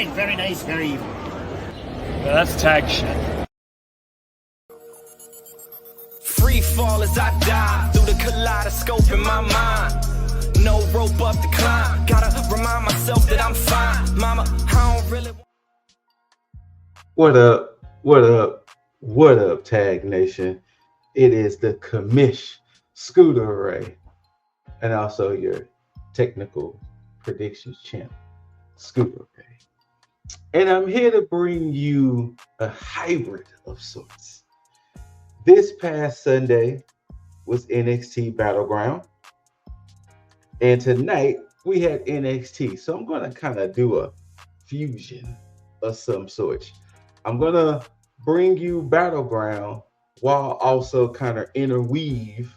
right, very nice, very evil. Yeah, that's tag shit. Free fall as I dive through the kaleidoscope in my mind. No rope up to climb. Gotta remind myself that I'm fine. Mama, I don't really. What up? What up? What up, Tag Nation? It is the commish, ScooterRay, and also your technical predictions champ, ScooterRay. And I'm here to bring you a hybrid of sorts. This past Sunday was NXT Battleground, and tonight we had NXT. So I'm going to kind of do a fusion of some sort. I'm going to bring you Battleground while also kind of interweave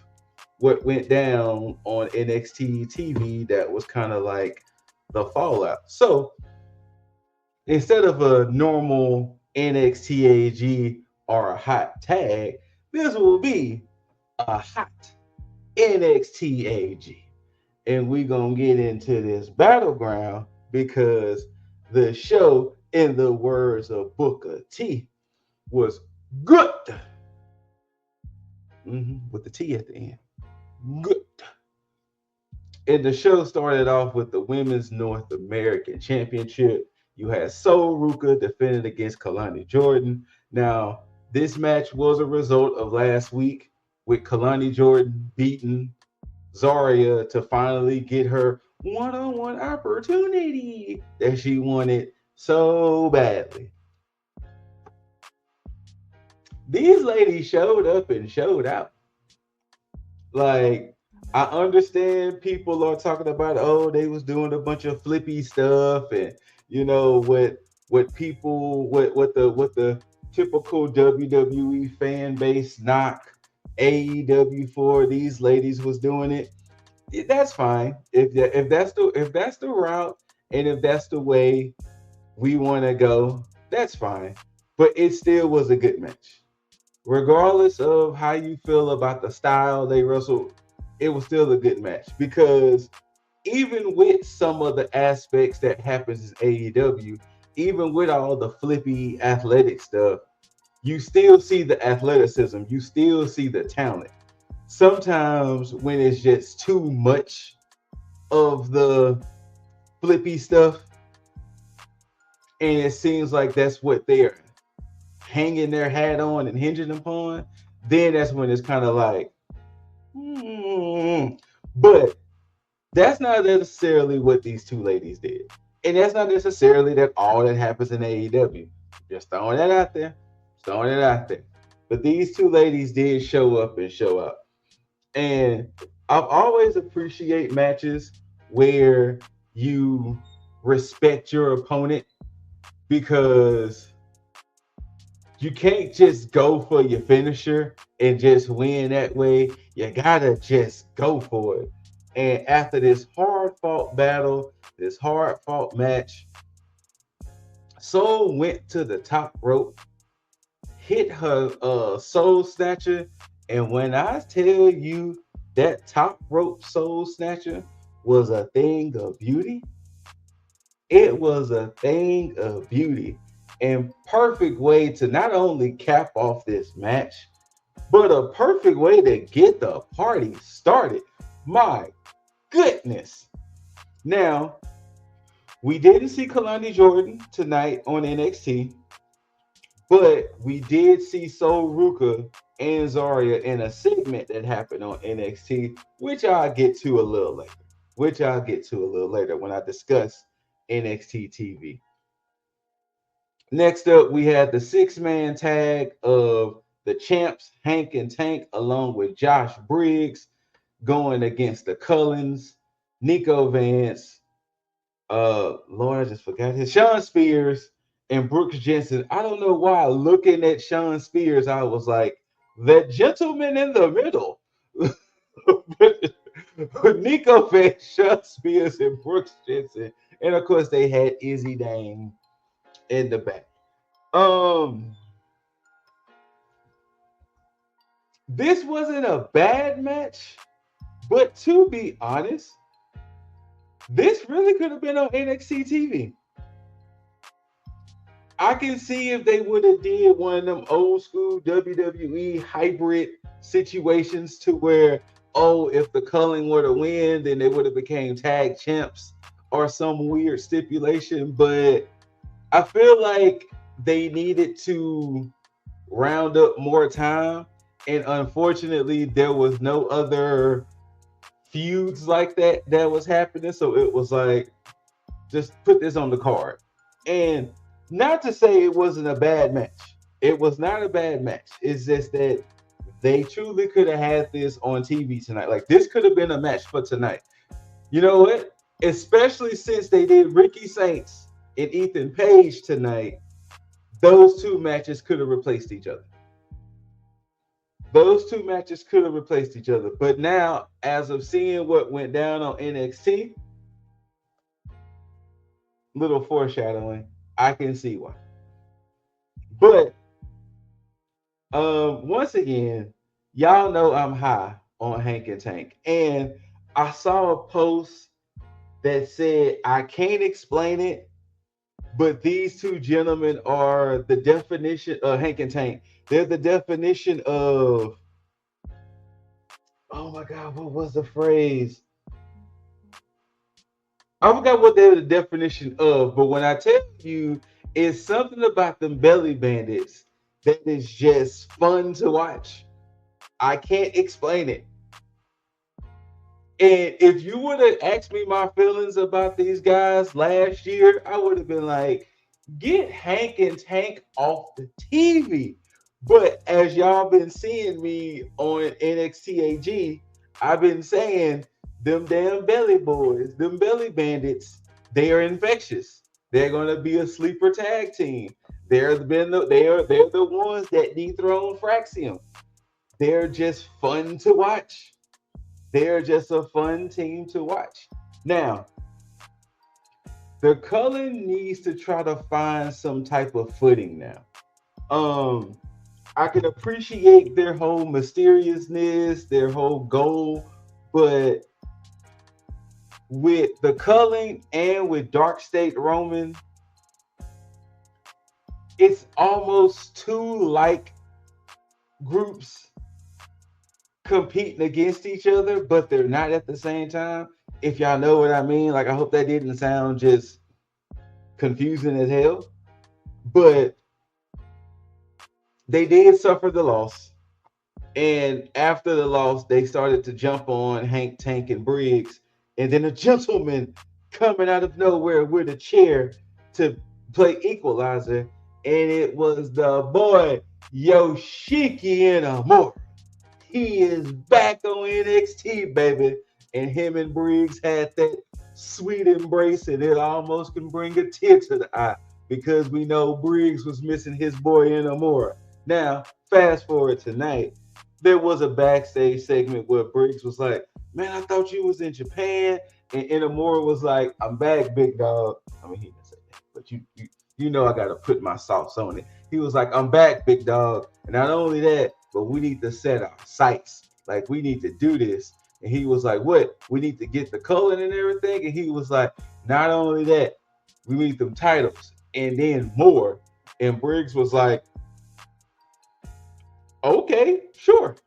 what went down on NXT TV that was kind of like the fallout. So instead of a normal NXT.A.G or a hot tag, this will be a hot NXT.A.G. And we're going to get into this Battleground because the show, in the words of Booker T, was good. With the T at the end. Good. And the show started off with the Women's North American Championship. You had Sol Ruka defending against Kalani Jordan. Now, this match was a result of last week with Kalani Jordan beating Zarya to finally get her one-on-one opportunity that she wanted so badly. These ladies showed up and showed out. Like, I understand people are talking about, oh, they was doing a bunch of flippy stuff, and you know what the typical WWE fan base knock AEW for. These ladies was doing it. That's fine. If that's the route and if that's the way we want to go, that's fine. But it still was a good match. Regardless of how you feel about the style they wrestled, it was still a good match because even with some of the aspects that happens in AEW, even with all the flippy athletic stuff, you still see the athleticism, you still see the talent. Sometimes when it's just too much of the flippy stuff, and it seems like that's what they're hanging their hat on and hinging upon, then that's when it's kind of like, But that's not necessarily what these two ladies did. And that's not necessarily that all that happens in AEW. Just throwing that out there. But these two ladies did show up and show out. And I've always appreciate matches where you respect your opponent because you can't just go for your finisher and just win that way. You gotta just go for it. And after this hard-fought battle, this hard-fought match, Sol went to the top rope, hit her Soul Snatcher, and when I tell you that top rope Soul Snatcher was a thing of beauty, it was a thing of beauty. And perfect way to not only cap off this match, but a perfect way to get the party started. My goodness. Now, we didn't see Kalani Jordan tonight on NXT, but we did see Sol Ruka and Zarya in a segment that happened on NXT, which I'll get to a little later when I discuss NXT TV. Next up, we had the 6-man tag of the champs, Hank and Tank, along with Josh Briggs, going against the Cullens, Nico Vance, Lord, I just forgot his, Sean Spears, and Brooks Jensen. I don't know why, looking at Sean Spears, I was like, the gentleman in the middle. Nico Vance, Sean Spears, and Brooks Jensen. And of course, they had Izzy Dane in the back. This wasn't a bad match, but to be honest, this really could have been on NXT TV. I can see if they would have did one of them old school WWE hybrid situations to where, oh, if the Culling were to win, then they would have became tag champs or some weird stipulation. But I feel like they needed to round up more time. And unfortunately, there was no other feuds like that was happening. So it was like, just put this on the card. And not to say it wasn't a bad match. It was not a bad match. It's just that they truly could have had this on TV tonight. Like this could have been a match for tonight. You know what? Especially since they did Ricky Saints and Ethan Page tonight, those two matches could have replaced each other. Those two matches could have replaced each other. But now, as of seeing what went down on NXT, little foreshadowing, I can see why. But once again, y'all know I'm high on Hank and Tank. And I saw a post that said, I can't explain it, but these two gentlemen are the definition of Hank and Tank. They're the definition of, oh my God, what was the phrase? I forgot what they're the definition of, but when I tell you, it's something about them belly bandits that is just fun to watch. I can't explain it. And if you would have asked me my feelings about these guys last year, I would have been like, get Hank and Tank off the TV. But as y'all been seeing me on NXT.A.G, I've been saying them damn belly boys, them belly bandits, they are infectious. They're gonna be a sleeper tag team. They're the ones that dethrone Fraxium. They're just fun to watch. They're just a fun team to watch. Now, the Cullen needs to try to find some type of footing now. I can appreciate their whole mysteriousness, their whole goal, but with the Cullen and with Dark State Roman, it's almost two like groups competing against each other, but they're not at the same time. If y'all know what I mean, like I hope that didn't sound just confusing as hell, but they did suffer the loss. And after the loss, they started to jump on Hank, Tank, and Briggs. And then a gentleman coming out of nowhere with a chair to play equalizer. And it was the boy Yoshiki Inamura. He is back on NXT, baby. And him and Briggs had that sweet embrace, and it almost can bring a tear to the eye because we know Briggs was missing his boy Inamura. Now, fast forward tonight, there was a backstage segment where Briggs was like, man, I thought you was in Japan. And Inamura was like, I'm back, big dog. I mean, he didn't say that, but you know I got to put my sauce on it. He was like, I'm back, big dog. And not only that, but we need to set our sights. Like, we need to do this. And he was like, what? We need to get the Cullen and everything? And he was like, not only that, we need them titles and then more. And Briggs was like, okay, sure.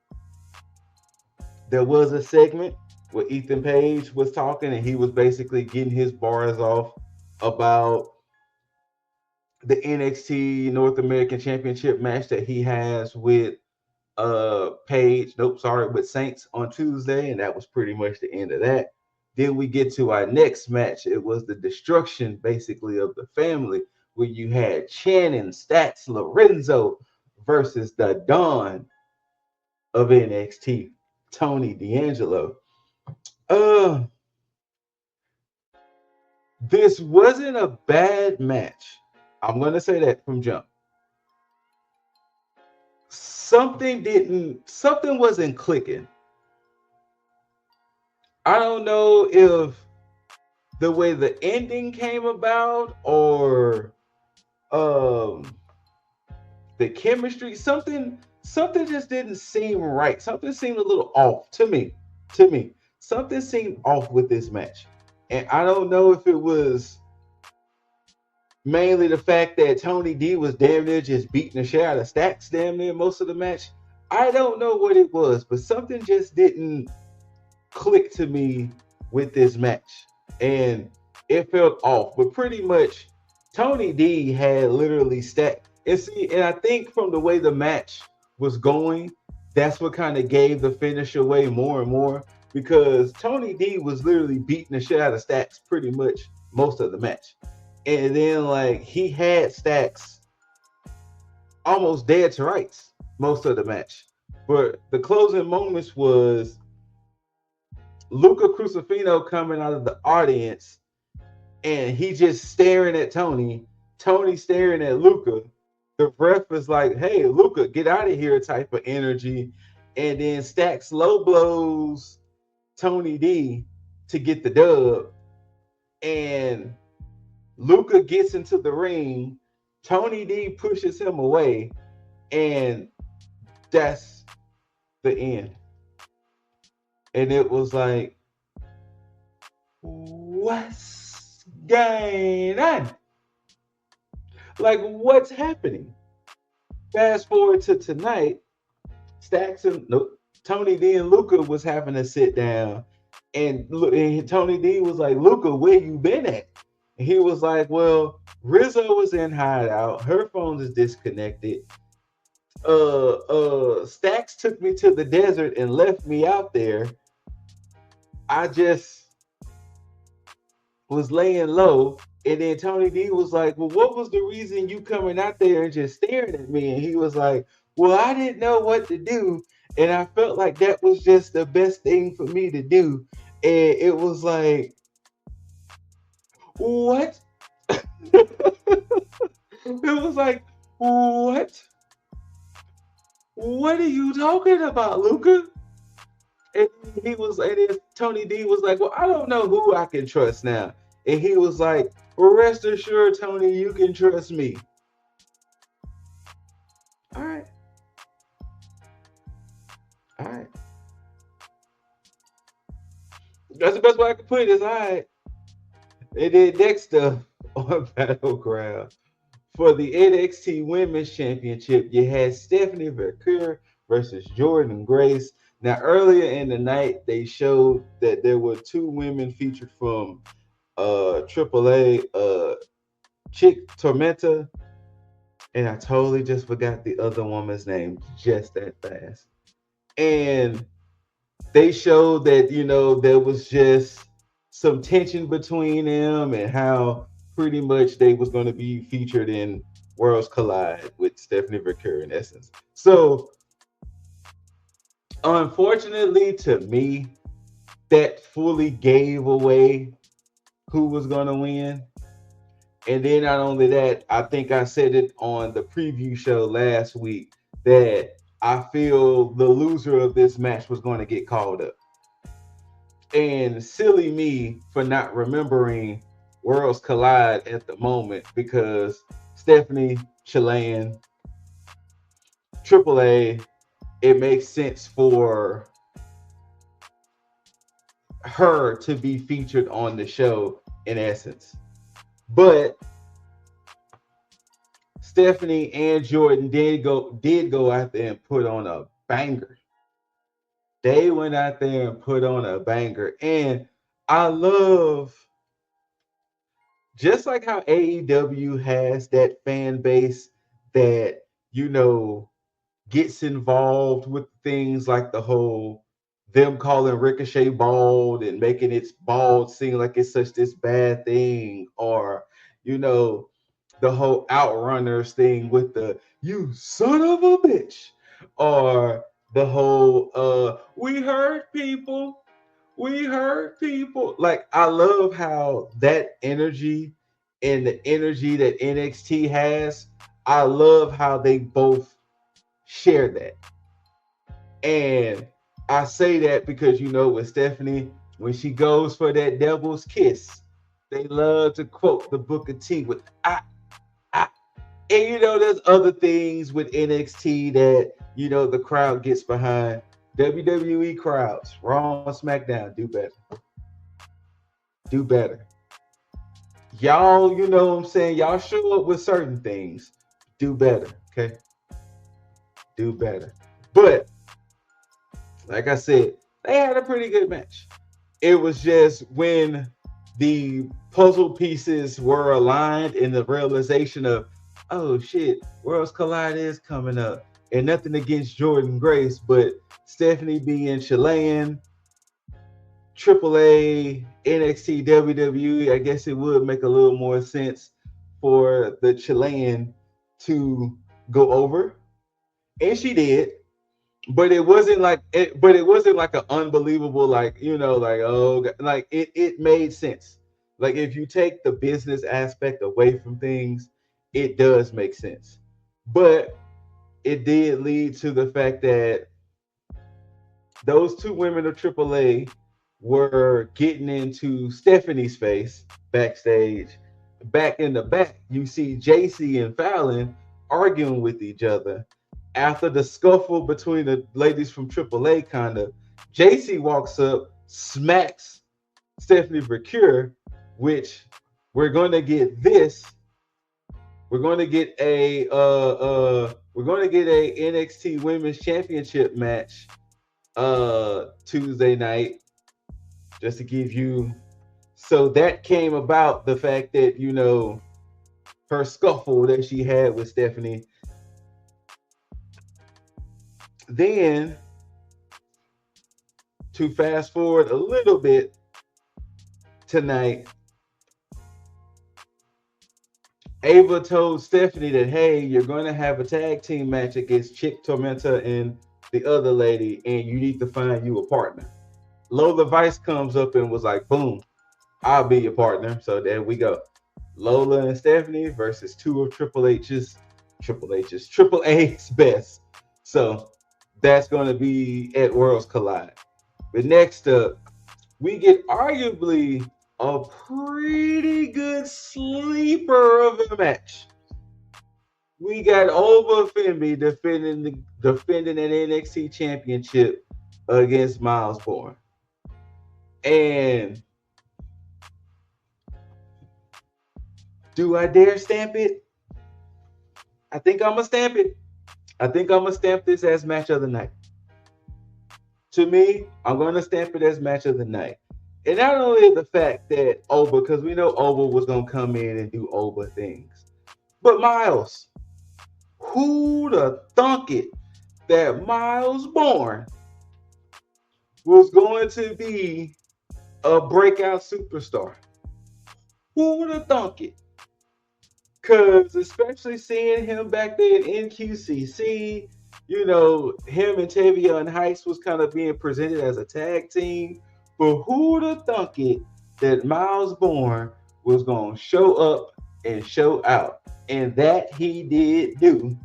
There was a segment where Ethan Page was talking and he was basically getting his bars off about the NXT North American Championship match that he has with with Saints on Tuesday, and that was pretty much the end of that. Then we get to our next match. It was the destruction, basically, of the family, where you had Channing Stats Lorenzo versus the Dawn of NXT, Tony D'Angelo. This wasn't a bad match. I'm gonna say that from jump. Something wasn't clicking. I don't know if the way the ending came about or the chemistry, something just didn't seem right. Something seemed a little off to me. Something seemed off with this match. And I don't know if it was mainly the fact that Tony D was damn near just beating the shit out of Stacks damn near most of the match. I don't know what it was, but something just didn't click to me with this match. And it felt off. But pretty much Tony D had literally stacked. And I think from the way the match was going, that's what kind of gave the finish away more and more, because Tony D was literally beating the shit out of Stacks pretty much most of the match. And then like he had Stacks almost dead to rights most of the match. But the closing moments was Luca Crucifino coming out of the audience and he just staring at Tony, Tony staring at Luca. The ref is like, hey, Luca, get out of here type of energy. And then Stacks low blows Tony D to get the dub. And Luca gets into the ring. Tony D pushes him away. And that's the end. And it was like, what's going on? Like, what's happening? Fast forward to tonight, Stacks and Tony D and Luca was having to sit down, and Tony D was like, Luca, where you been at? And he was like, well, Rizzo was in hideout. Her phone is disconnected. Stacks took me to the desert and left me out there. I just was laying low. And then Tony D was like, well, what was the reason you coming out there and just staring at me? And he was like, well, I didn't know what to do. And I felt like that was just the best thing for me to do. And it was like, what? It was like, what? What are you talking about, Luca? And Tony D was like, well, I don't know who I can trust now. And he was like, well, rest assured, Tony, you can trust me. All right. That's the best way I can put it is all right. And then next up on Battleground, for the NXT Women's Championship, you had Stephanie Vercoeur versus Jordan Grace. Now, earlier in the night, they showed that there were two women featured from AAA, Chick Tormenta, and I totally just forgot the other woman's name just that fast. And they showed that, there was just some tension between them and how pretty much they was going to be featured in Worlds Collide with Stephanie Vercoeur in essence. So, unfortunately to me, that fully gave away who was going to win. And then not only that, I think I said it on the preview show last week that I feel the loser of this match was going to get called up. And silly me for not remembering Worlds Collide at the moment, because Stephanie, Chilean, AAA, it makes sense for her to be featured on the show in essence. But Stephanie and Jordan did go out there and put on a banger. They went out there and put on a banger. And I love, just like how AEW has that fan base that, gets involved with things like the whole them calling Ricochet bald and making its bald seem like it's such this bad thing, or the whole Outrunners thing with the you son of a bitch, or the whole we hurt people. Like, I love how that energy and the energy that NXT has, I love how they both share that. And I say that because, with Stephanie, when she goes for that devil's kiss, they love to quote the Booker T with ah. And there's other things with NXT that the crowd gets behind. WWE crowds, Raw and SmackDown, do better. y'all, you know what I'm saying? Y'all show up with certain things. Do better, okay? Do better. But like I said, they had a pretty good match. It was just when the puzzle pieces were aligned in the realization of, oh shit, Worlds Collide is coming up. And nothing against Jordan Grace, but Stephanie being Chilean, AAA, NXT, WWE, I guess it would make a little more sense for the Chilean to go over. And she did. But it wasn't like it, but it wasn't like an unbelievable, like, you know, like, oh, like it made sense. Like if you take the business aspect away from things, it does make sense. But it did lead to the fact that those two women of AAA were getting into Stephanie's face backstage. Back in the back, you see JC and Fallon arguing with each other. After the scuffle between the ladies from AAA, kind of, JC walks up, smacks Stephanie Procure, which we're going to get this. We're going to get a NXT Women's Championship match Tuesday night, just to give you. So that came about the fact that, you know, her scuffle that she had with Stephanie. Then, to fast forward a little bit tonight, Ava told Stephanie that, hey, you're going to have a tag team match against Chick Tormenta and the other lady, and you need to find you a partner. Lola Vice comes up and was like, boom, I'll be your partner. So there we go. Lola and Stephanie versus two of Triple A's best. So that's going to be at Worlds Collide. But next up, we get arguably a pretty good sleeper of a match. We got Ova Femi defending an NXT championship against Miles Bourne. And do I dare stamp it? I think I'm going to stamp it. I think I'm going to stamp this as match of the night. To me, I'm going to stamp it as match of the night. And not only the fact that Oba, because we know Oba was going to come in and do Oba things, but Miles, who'd have thunk it that Miles Bourne was going to be a breakout superstar? Who would have thunk it? Because especially seeing him back there in QCC, you know, him and Tavia and Heist was kind of being presented as a tag team. But who would have thunk it that Miles Bourne was going to show up and show out? And that he did do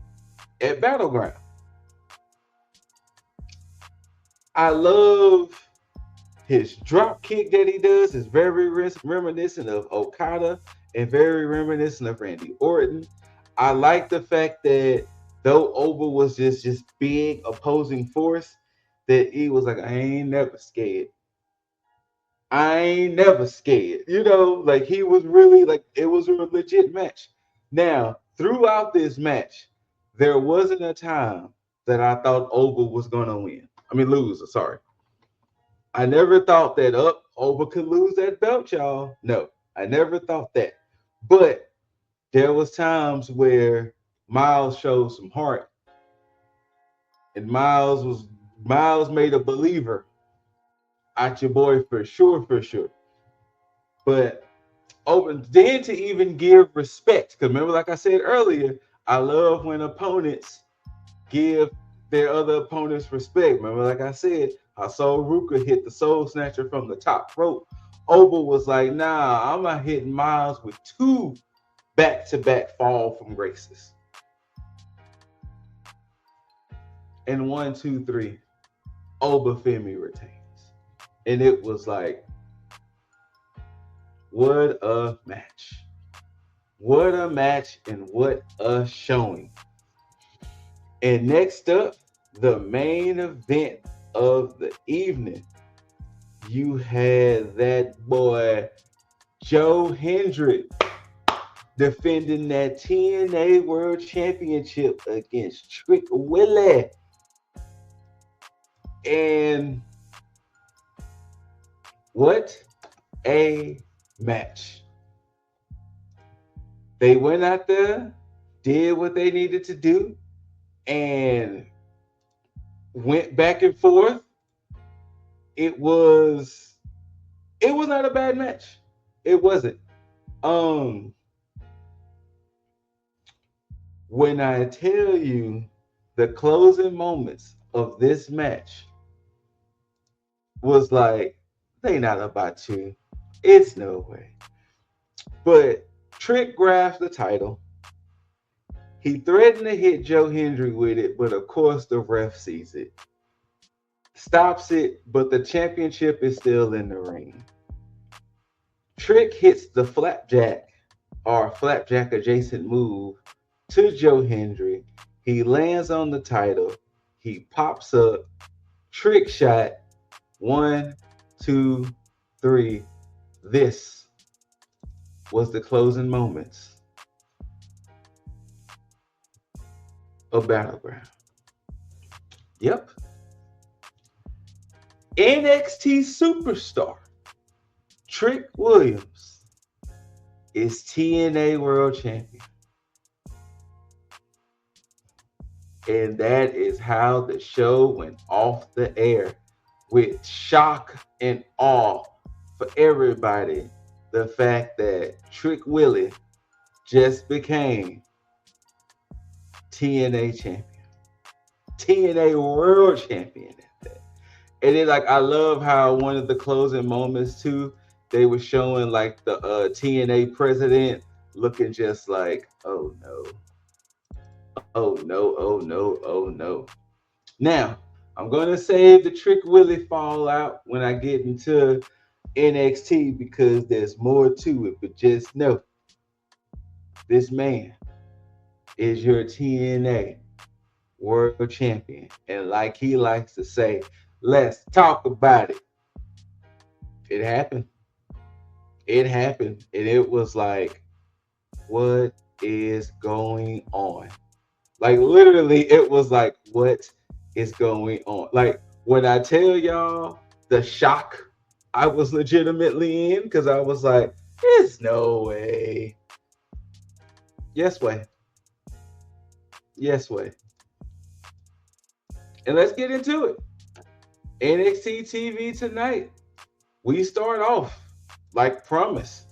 at Battleground. I love his drop kick that he does. Is very reminiscent of Okada and very reminiscent of Randy Orton. I like the fact that though Oba was just big opposing force, that he was like, I ain't never scared. I ain't never scared. You know, like he was really like, it was a legit match. Now, throughout this match, there wasn't a time that I thought Oba was going to lose. Sorry. I never thought that Oba could lose that belt, y'all. No, I never thought that. But there was times where Miles showed some heart. And Miles made a believer out your boy for sure. But then to even give respect, because remember, like I said earlier, I love when opponents give their other opponents respect. Remember, like I said, I saw Ruka hit the Soul Snatcher from the top rope. Oba was like, nah, I'm not hitting Miles with two back-to-back fall from graces. And 1, 2, 3, Oba Femi retains. And it was like, what a match. What a match and what a showing. And next up, the main event of the evening. You had that boy Joe Hendrick defending that TNA World Championship against Trick Willie. And what a match. They went out there, did what they needed to do, and went back and forth. It was not a bad match. It wasn't. When I tell you the closing moments of this match was like, they not about to. It's no way. But Trick grabs the title. He threatened to hit Joe Hendry with it, but of course the ref sees it. Stops it, but the championship is still in the ring. Trick hits the flapjack or flapjack adjacent move to Joe Hendry. He lands on the title. He pops up. Trick shot. 1, 2, 3. This was the closing moments of Battleground. Yep. NXT superstar Trick Williams is TNA World Champion. And that is how the show went off the air, with shock and awe for everybody. The fact that Trick Willie just became TNA champion, TNA World Champion at that. And then, like, I love how one of the closing moments too, they were showing like the TNA president looking just like, oh no, oh no, oh no, oh no. Now, I'm gonna save the Trick Willie fallout when I get into NXT because there's more to it. But just know, this man is your TNA World Champion. And like he likes to say, let's talk about it. It happened. It happened. And it was like, what is going on? Like, literally, it was like, what is going on? Like, when I tell y'all the shock I was legitimately in, because I was like, there's no way. Yes way. Yes way. And let's get into it. NXT TV tonight. We start off like promised.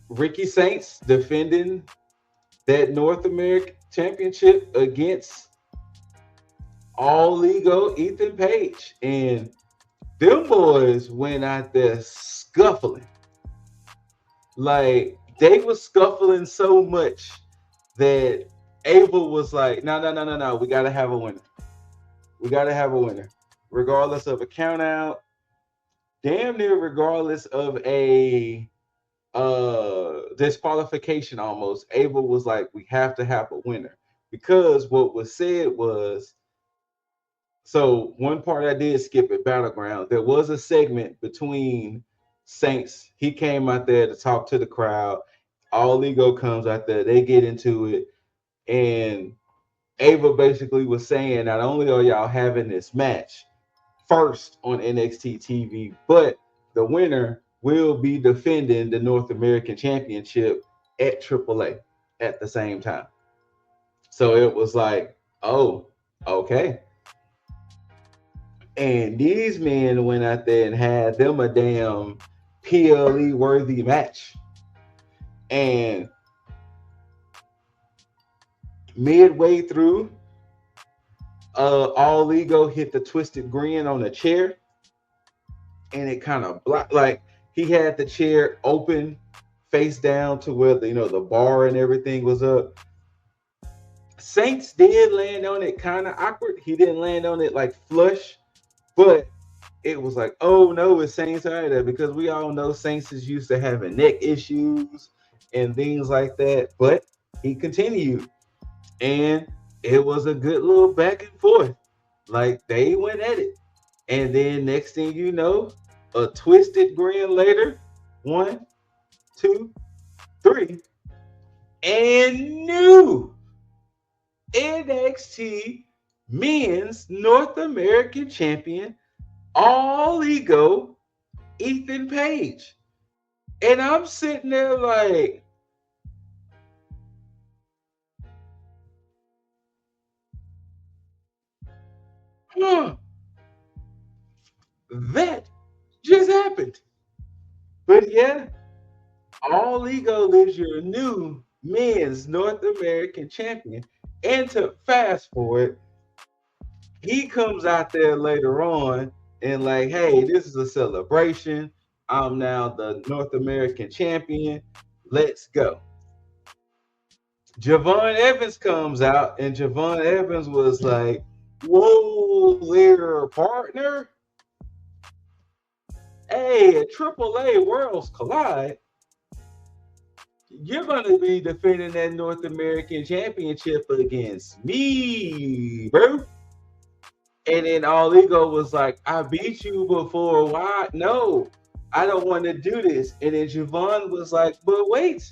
Ricky Saints defending that North American Championship against All Ego Ethan Page. And them boys went out there scuffling. Like, they were scuffling so much that Abel was like, no. We got to have a winner. We got to have a winner. Regardless of a count out, damn near regardless of a disqualification almost, Abel was like, we have to have a winner. Because what was said was, so one part I did skip at Battleground, there was a segment between Saints. He came out there to talk to the crowd. All Ego comes out there. They get into it. And Ava basically was saying, not only are y'all having this match first on NXT TV, but the winner will be defending the North American Championship at AAA at the same time. So it was like, oh, okay. And these men went out there and had them a damn PLE worthy match. And midway through, All Ego hit the twisted grin on a chair, and it kind of blocked. Like, he had the chair open, face down to where the bar and everything was up. Saints did land on it kind of awkward. He didn't land on it like flush, but it was like, oh no, it's Saints either, because we all know Saints is used to having neck issues and things like that. But he continued, and it was a good little back and forth. Like, they went at it. And then next thing you know, a twisted grin later, 1, 2, 3. And new NXT Men's North American Champion, All Ego, Ethan Page. And I'm sitting there like, that just happened. But yeah, All Ego is your new men's North American champion. And to fast forward, he comes out there later on and like, hey, this is a celebration. I'm now the North American champion. Let's go. Javon Evans comes out, and Javon Evans was like, whoa there, partner. Hey, at AAA Worlds Collide, you're going to be defending that North American Championship against me, bro. And then All Ego was like, I beat you before. Why? No, I don't want to do this. And then Javon was like, but wait,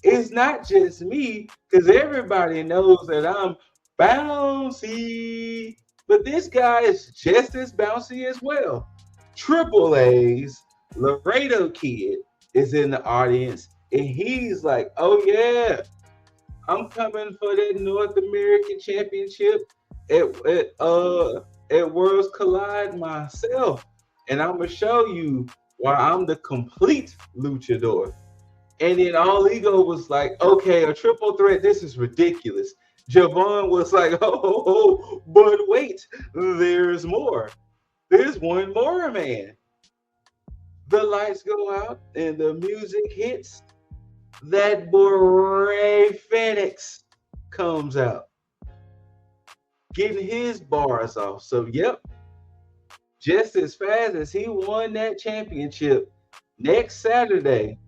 it's not just me, because everybody knows that I'm bouncy. But this guy is just as bouncy as well. AAA's Laredo Kid is in the audience, and he's like, oh yeah, I'm coming for that North American Championship at Worlds Collide myself, and I'm gonna show you why I'm the complete luchador. And then All Ego was like, okay, a triple threat, this is ridiculous. Javon was like, oh, but wait, there's more. There's one more, man. The lights go out and the music hits. That boy Ray Phoenix comes out, getting his bars off. So, yep, just as fast as he won that championship, next Saturday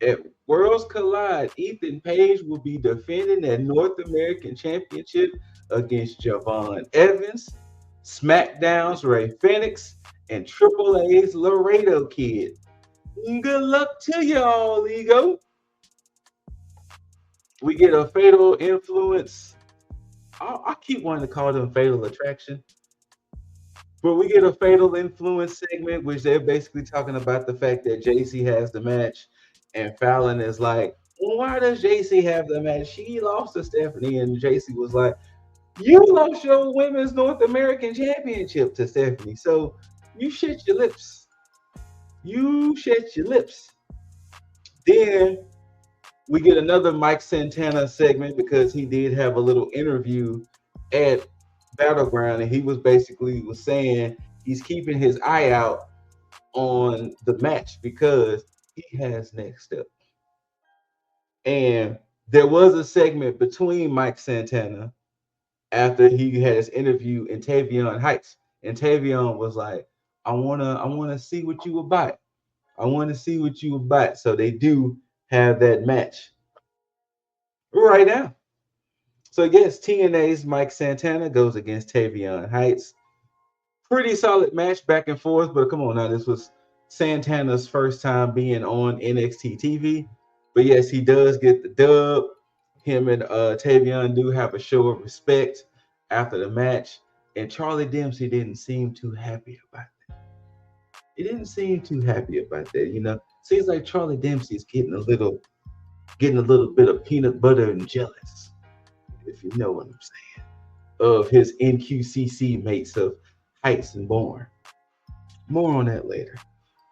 at Worlds Collide, Ethan Page will be defending that North American Championship against Javon Evans, SmackDown's Ray Phoenix, and AAA's Laredo Kid. Good luck to y'all, Ego. We get a Fatal Influence. I keep wanting to call them Fatal Attraction. But we get a Fatal Influence segment, which they're basically talking about the fact that JC has the match. And Fallon is like, well, why does JC have the match? She lost to Stephanie. And JC was like, you lost your Women's North American Championship to Stephanie. So you shut your lips. You shut your lips. Then we get another Mike Santana segment because he did have a little interview at Battleground, and he was saying he's keeping his eye out on the match because he has next up. And there was a segment between Mike Santana after he had his interview in Tavion Heights, and Tavion was like, I wanna see what you about. I want to see what you about. So they do have that match right now. So yes, TNA's Mike Santana goes against Tavion Heights. Pretty solid match back and forth, but come on now, this was Santana's first time being on NXT TV. But yes, he does get the dub. Him and Tavion do have a show of respect after the match, and Charlie Dempsey didn't seem too happy about that. He didn't seem too happy about that, you know. Seems like Charlie Dempsey is getting a little bit of peanut butter and jealous, if you know what I'm saying, of his NQCC mates of Heights and Bourne. More on that later.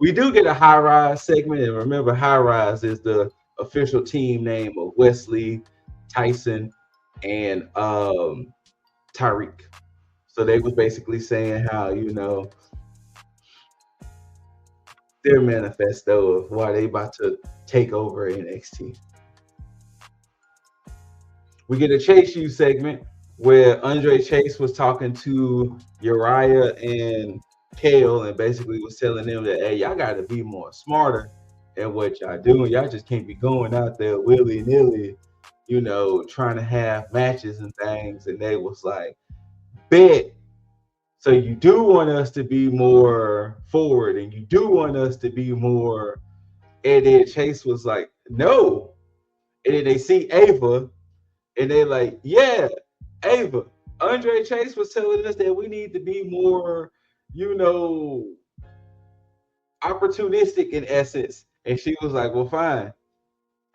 We do get a High Rise segment, and remember, High Rise is the official team name of Wesley, Tyson, and Tyreek. So they was basically saying how, you know, their manifesto of why they about to take over NXT. We get a Chase U segment where Andre Chase was talking to Uriah and Kale and basically was telling them that, hey, y'all got to be more smarter in what y'all doing. Y'all just can't be going out there willy-nilly, you know, trying to have matches and things. And they was like, bet. So you do want us to be more forward, and you do want us to be more And then Chase was like, no. And then they see Ava, and they're like, yeah, Ava. Andre Chase was telling us that we need to be more, you know, opportunistic in essence. And she was like, well, fine.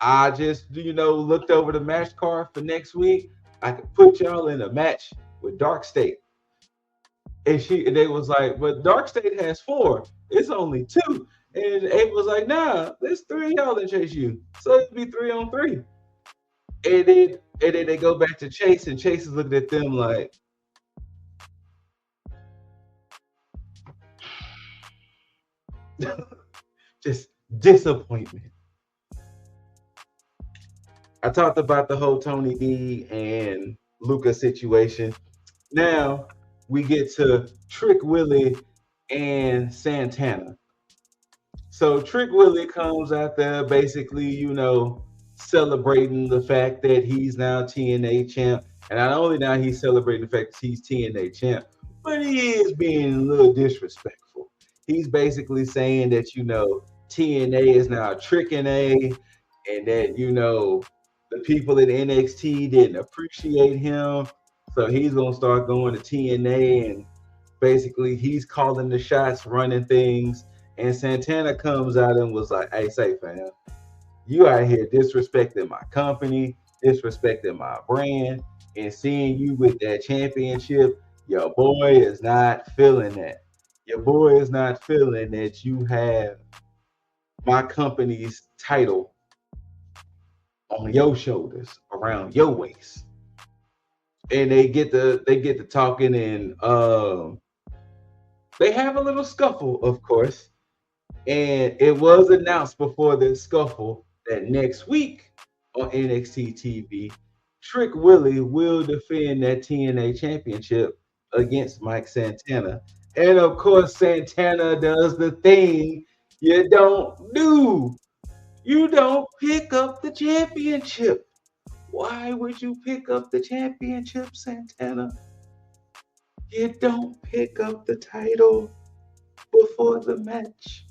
I just, looked over the match card for next week. I could put y'all in a match with Dark State. And they was like, but Dark State has 4. It's only 2. And Ava was like, nah, there's 3 of y'all that chase you. So it'd be 3-on-3. And then they go back to Chase, and Chase is looking at them like, just disappointment. I talked about the whole Tony D and Luca situation. Now we get to Trick Willie and Santana. So Trick Willie comes out there basically, celebrating the fact that he's now TNA champ. And not only now he's celebrating the fact that he's TNA champ, but he is being a little disrespectful. He's basically saying that, TNA is now tricking A, and that, the people at NXT didn't appreciate him. So he's going to start going to TNA, and basically he's calling the shots, running things. And Santana comes out and was like, hey, say, fam, you out here disrespecting my company, disrespecting my brand, and seeing you with that championship, your boy is not feeling that. Your boy is not feeling that you have my company's title on your shoulders, around your waist. And they get to talking, and they have a little scuffle, of course. And it was announced before the scuffle that next week on NXT TV, Trick Willie will defend that TNA championship against Mike Santana. And of course, Santana does the thing you don't do. You don't pick up the championship. Why would you pick up the championship, Santana? You don't pick up the title before the match.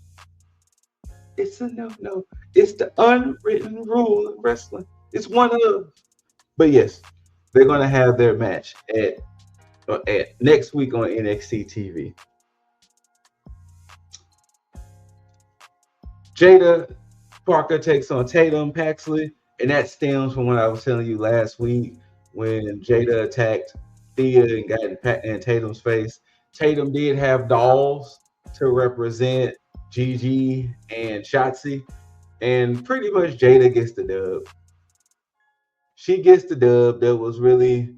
It's a no. It's the unwritten rule of wrestling. It's one of. But yes, they're gonna have their match at next week on NXT TV. Jada Parker takes on Tatum Paxley, and that stems from what I was telling you last week when Jada attacked Thea and got in Tatum's face. Tatum did have dolls to represent Gigi and Shotzi, and pretty much Jada gets the dub. She gets the dub. There was really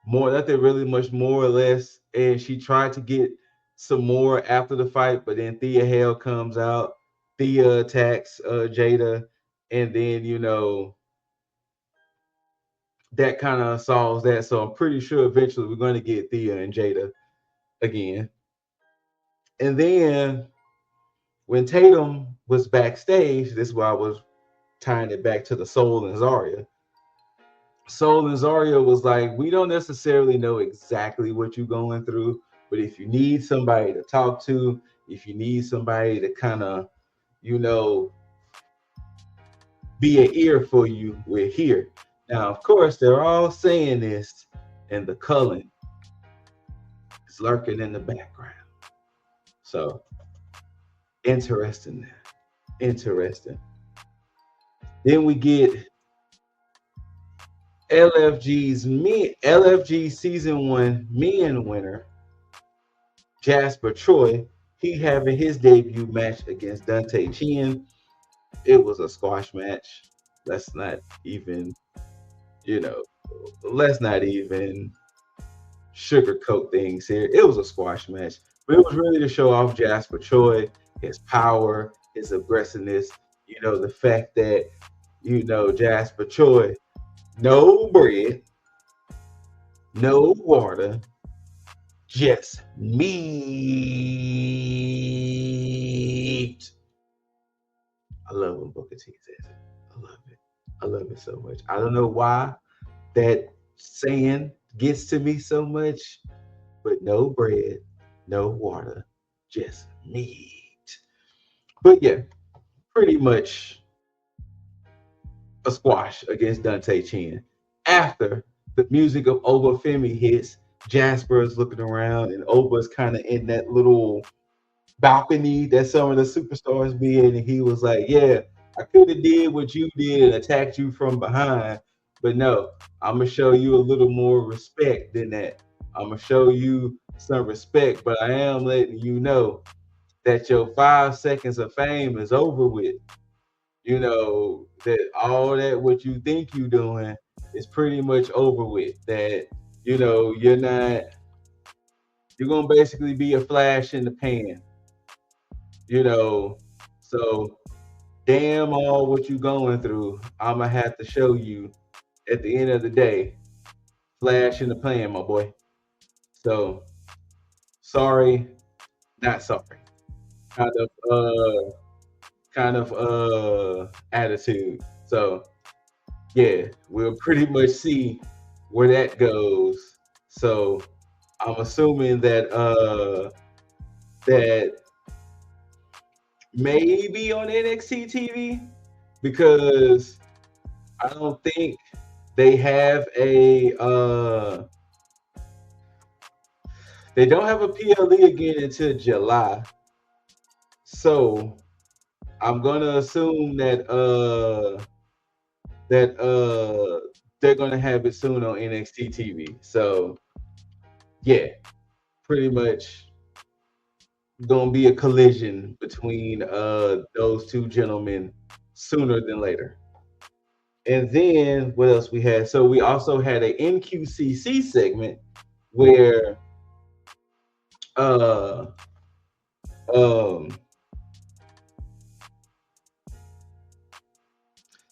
nothing really much more or less, and she tried to get some more after the fight, but then Thea Hale comes out. Thea attacks Jada, and then that kind of solves that. So I'm pretty sure eventually we're going to get Thea and Jada again. And then when Tatum was backstage, this is why I was tying it back to the Soul and Zarya. Soul and Zarya was like, we don't necessarily know exactly what you're going through, but if you need somebody to talk to, if you need somebody to kind of, be an ear for you, we're here. Now, of course, they're all saying this, and the Cullen is lurking in the background. So, interesting. Then we get LFG season 1 men winner, Jasper Troy. He having his debut match against Dante Chen. It was a squash match. Let's not even sugarcoat things here. It was a squash match, but it was really to show off Jasper Troy, his power, his aggressiveness. The fact that Jasper Troy, no bread, no water, just meat. I love when Booker T says it. I love it so much. I don't know why that saying gets to me so much, but no bread, no water, just meat. But yeah, pretty much a squash against Dante Chen. After the music of Obafemi hits, Jasper is looking around, and Oba's kind of in that little balcony that some of the superstars be in, and he was like, "Yeah, I could have did what you did and attacked you from behind, but no, I'm gonna show you a little more respect than that. I'm gonna show you some respect, but I am letting you know that your 5 seconds of fame is over with. You know that all that what you think you doing is pretty much over with. That you're not. You're gonna basically be a flash in the pan. You know, so damn all what you going through. I'm gonna have to show you at the end of the day, flash in the pan, my boy. So sorry, not sorry. Kind of attitude. So yeah, we'll pretty much see where that goes. So I'm assuming that maybe on NXT TV, because I don't think they have they don't have a PLE again until July. So I'm gonna assume that they're gonna have it soon on NXT TV. So yeah, pretty much gonna be a collision between those two gentlemen sooner than later. And then what else we had? So we also had a NQCC segment where uh um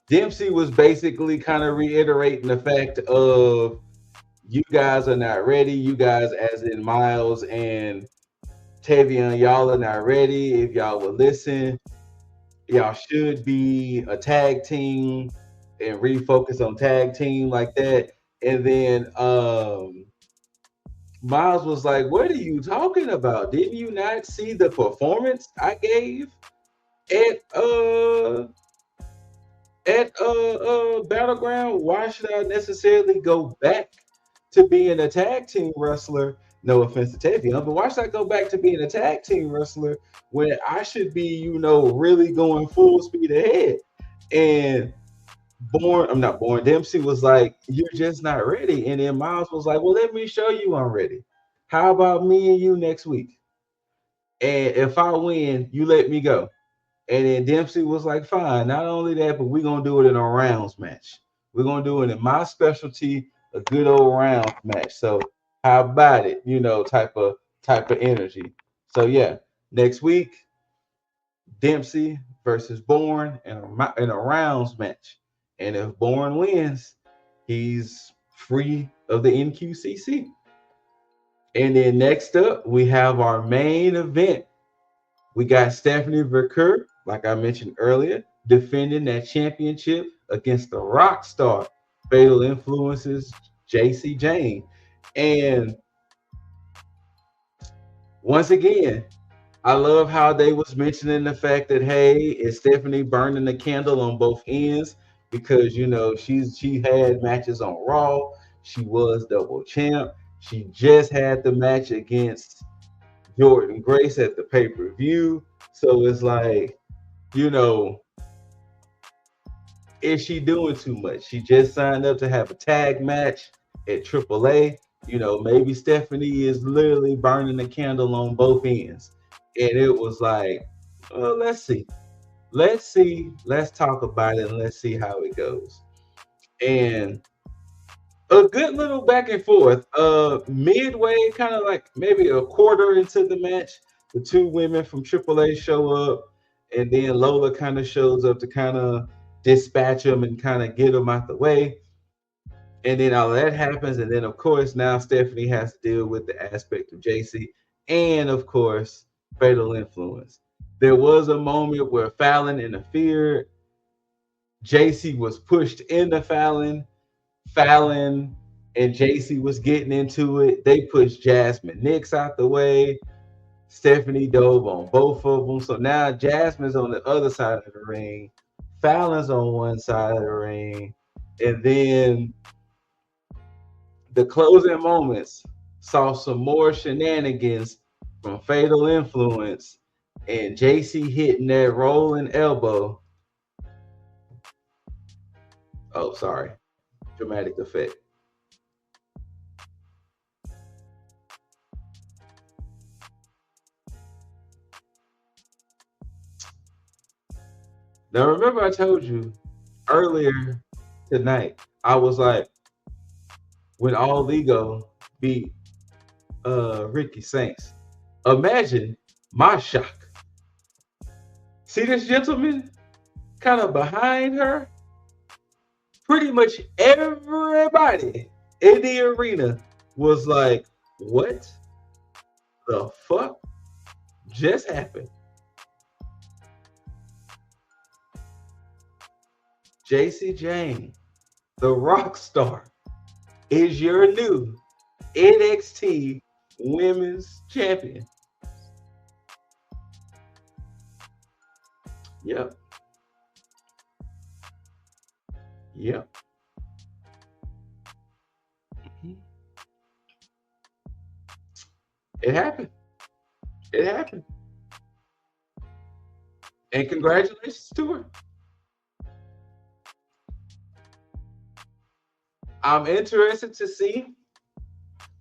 Dempsey was basically kind of reiterating the fact of you guys are not ready. You guys, as in Miles and Tavion, y'all are not ready. If y'all would listen, y'all should be a tag team and refocus on tag team like that. And then Miles was like, "What are you talking about? Didn't you not see the performance I gave at Battleground? Why should I necessarily go back to being a tag team wrestler? No offense to Tavion, but why should I go back to being a tag team wrestler when I should be, really going full speed ahead?" And I'm not born. Dempsey was like, "You're just not ready." And then Miles was like, "Well, let me show you I'm ready. How about me and you next week? And if I win, you let me go." And then Dempsey was like, "Fine. Not only that, but we're gonna do it in a rounds match. We're gonna do it in my specialty, a good old rounds match. So how about it? Type of energy." So yeah, next week, Dempsey versus Bourne in a rounds match. And if Bourne wins, he's free of the NQCC. And then next up, we have our main event. We got Stephanie Verker, like I mentioned earlier, defending that championship against the rock star Fatal Influences, JC Jane. And once again, I love how they was mentioning the fact that, hey, is Stephanie burning the candle on both ends, because she had matches on Raw. She was double champ. She just had the match against Jordan Grace at the pay-per-view. So it's like, is she doing too much? She just signed up to have a tag match at AAA. Maybe Stephanie is literally burning the candle on both ends. And it was like, well, let's see. Let's talk about it and let's see how it goes. And a good little back and forth. Midway, kind of like maybe a quarter into the match, the two women from AAA show up, and then Lola kind of shows up to kind of dispatch them and kind of get them out the way. And then all that happens, and then of course now Stephanie has to deal with the aspect of JC, and of course Fatal Influence. There was a moment where Fallon interfered. JC was pushed into Fallon. Fallon and JC was getting into it. They pushed Jasmine Nix out the way. Stephanie dove on both of them. So now Jasmine's on the other side of the ring. Fallon's on one side of the ring. And then the closing moments saw some more shenanigans from Fatal Influence and JC hitting that rolling elbow. Oh, sorry. Dramatic effect. Now, remember I told you earlier tonight, I was like, when All Ego beat Ricky Saints, imagine my shock. See this gentleman kind of behind her? Pretty much everybody in the arena was like, what the fuck just happened? JC Jane, the rock star, is your new NXT Women's Champion. Yep. Yep. It happened. It happened. And congratulations to her. I'm interested to see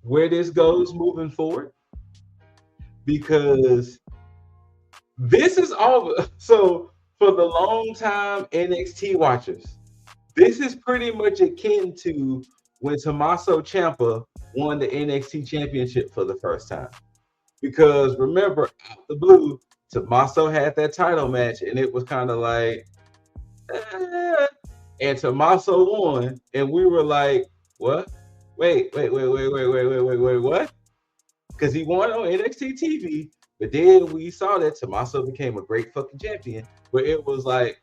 where this goes moving forward, because this is all. So for the long time NXT watchers, this is pretty much akin to when Tommaso Ciampa won the NXT championship for the first time. Because remember, out the blue, Tommaso had that title match and it was kind of like, and Tommaso won, and we were like, what? Wait, what? Because he won on NXT TV, but then we saw that Tommaso became a great fucking champion. But it was like,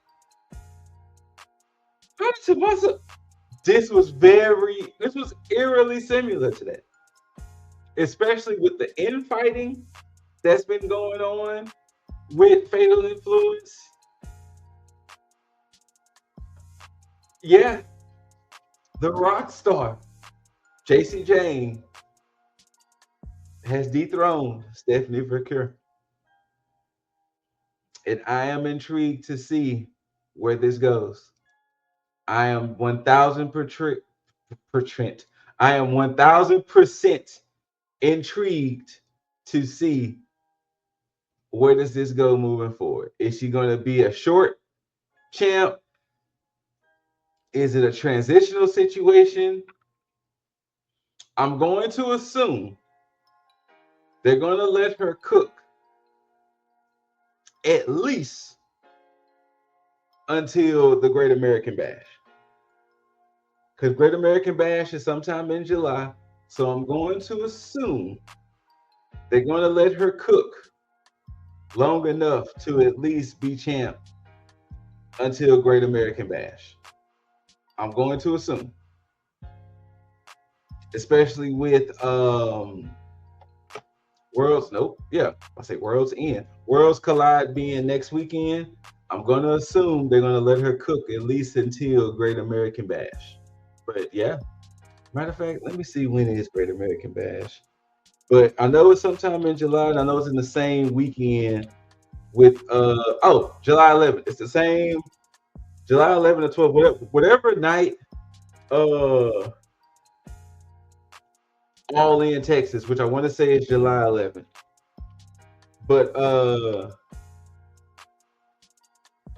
how did Tommaso? This was eerily similar to that, especially with the infighting that's been going on with Fatal Influence. Yeah, the rock star, JC Jane, has dethroned Stephanie Vercure. And I am intrigued to see where this goes. I am 1,000%. I am 1,000% intrigued to see where does this go moving forward. Is she going to be a short champ? Is it a transitional situation? I'm going to assume they're going to let her cook at least until the Great American Bash. Because Great American Bash is sometime in July. So I'm going to assume they're going to let her cook long enough to at least be champ until Great American Bash. I'm going to assume. Especially with Worlds End. Worlds Collide being next weekend. I'm going to assume they're going to let her cook at least until Great American Bash. But yeah, matter of fact, let me see when is Great American Bash. But I know it's sometime in July, and I know it's in the same weekend with July 11th. It's the same July 11th or 12th, whatever night All In Texas, which I want to say is July 11th. But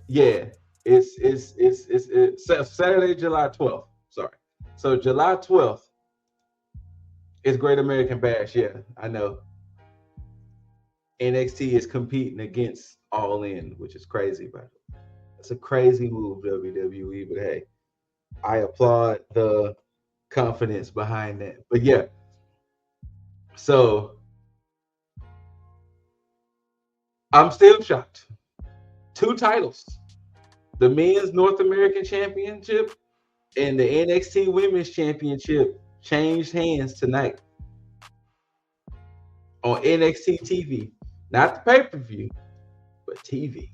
yeah, it's Saturday, July 12th. Sorry. So July 12th is Great American Bash. Yeah, I know. NXT is competing against All In, which is crazy, but it's a crazy move, WWE. But hey, I applaud the confidence behind that. But yeah, so I'm still shocked. 2 titles. The Men's North American Championship and the NXT Women's Championship changed hands tonight on NXT TV. Not the pay-per-view, but TV.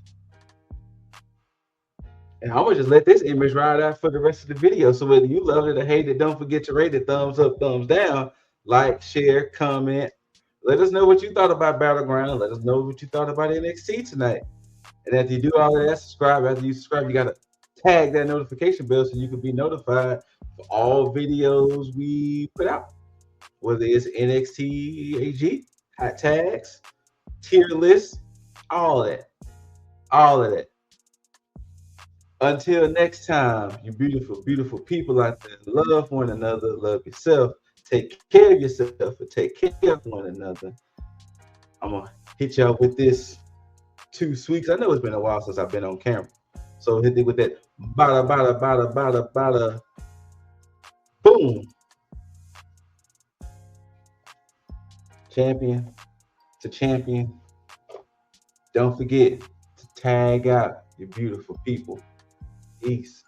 And I'm gonna just let this image ride out for the rest of the video. So whether you love it or hate it, don't forget to rate it thumbs up, thumbs down, like, share, comment. Let us know what you thought about Battleground. Let us know what you thought about NXT tonight. And after you do all of that, subscribe. After you subscribe, you gotta tag that notification bell so you can be notified for all videos we put out. Whether it's NXT.A.G, hot tags, tier lists, all of that. Until next time, you beautiful, beautiful people out there, love one another, love yourself, take care of yourself, and take care of one another. I'm gonna hit y'all with this 2 weeks. I know it's been a while since I've been on camera, so hit it with that bada bada bada bada bada boom. Champion to champion. Don't forget to tag out your beautiful people. Peace.